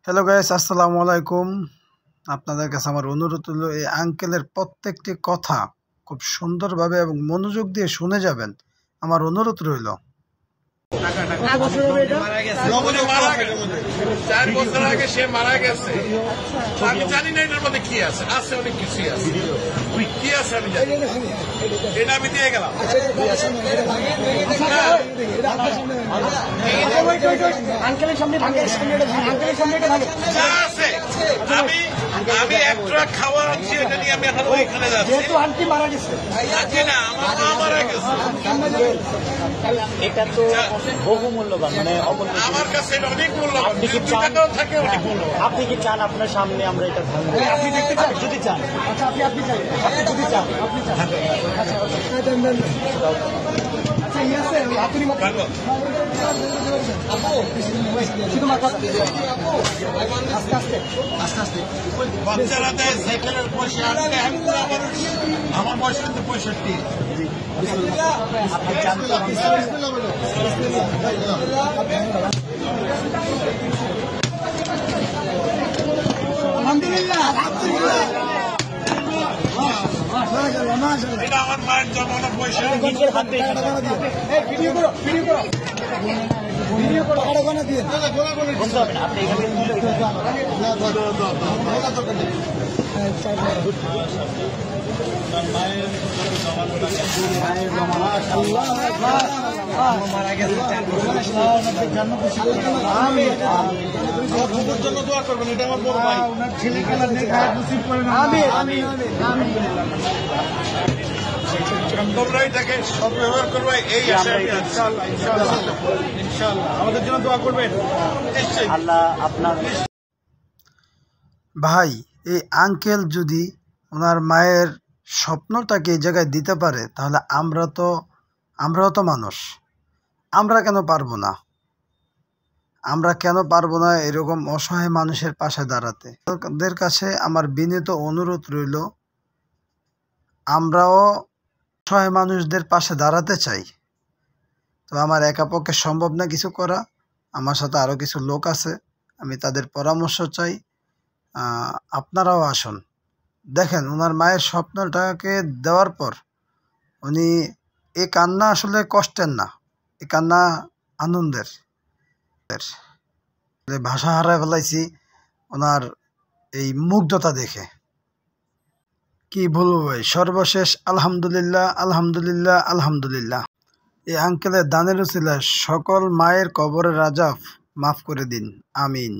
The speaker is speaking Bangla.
হ্যালো গাইস, আসসালামু আলাইকুম। আপনাদের কাছে আমার অনুরোধ হলো, এই আঙ্কেলের প্রত্যেকটি কথা খুব সুন্দরভাবে এবং মনোযোগ দিয়ে শুনে যাবেন। আমার অনুরোধ রইল। 4 বছর আগে সে মারা গেছে। আমি জানি না এটার মধ্যে কি আছে, অনেক কিছুই আছে। কি আছে আমি জানি, এটা আমি দিয়ে গেলাম। আমি এক ট্রাক খাওয়া আনছি, এটা নিয়ে আমি এখন ওইখানে যাচ্ছি। আন্টি মারা গেছে না, আমার মা মারা গেছে। এটা তো বহুমূল্যবান, মানে আমার কাছে এটা অনেক মূল্যবান। আপনি কি চান থাকে অনেক মূল্যবান। আপনি কি চান আপনার সামনে আমরা এটা ভাঙবো? আপনি দেখতে চান? যদি চান, আচ্ছা আপনি চাই, আপনি যদি চান, আপনি চান, আচ্ছা আচ্ছা ইয়ে আছে আপনি শুধু মাথা আস্তে আস্তে আস্তে আস্তে বাচ্চারা দেয় সাইকেলের পয়সা আনতে, আমি বুড়া মানুষ, আমার বয়স কিন্তু 65। আপনি চান তো আলহামদুলিল্লাহ। এটা আমার মায়ের জমানো পয়সা। নিজের হাতে ভিডিও করো, ভিডিও করো, ভিডিও করো, আরো গানা দিয়ে বলতে হবে না, আপনি এখানে জন্য দোয়া করবেন, এটা আমার বড় ভাই। ছেলে খেলার তোমরাই তাকে সদ্ব্যবহার করবে, এই আশা আমি আছি। ইনশাআল্লাহ আমাদের জন্য দোয়া করবেন। নিশ্চয়ই। আল্লাহ আপনার ভাই, এই আঙ্কেল যদি ওনার মায়ের স্বপ্নটাকে এই জায়গায় দিতে পারে, তাহলে আমরাও তো মানুষ। আমরা কেন পারবো না? আমরা কেন পারবো না এরকম অসহায় মানুষের পাশে দাঁড়াতে? ওদের কাছে আমার বিনীত অনুরোধ রইল, আমরাও অসহায় মানুষদের পাশে দাঁড়াতে চাই। তো আমার একা পক্ষে সম্ভব না কিছু করা। আমার সাথে আরও কিছু লোক আছে, আমি তাদের পরামর্শ চাই। আপনারাও আসুন, দেখেন ওনার মায়ের স্বপ্নটাকে দেওয়ার পর উনি, এই কান্না আসলে কষ্টের না, এই কান্না আনন্দের। ভাষা হারায় ফেলাইছি ওনার এই মুগ্ধতা দেখে। কি বলবো ভাই, সর্বশেষ আলহামদুলিল্লাহ, আলহামদুলিল্লাহ, আলহামদুলিল্লাহ। এই আঙ্কেলের দানের উসিলায় সকল মায়ের কবরের আযাব মাফ করে দিন, আমিন।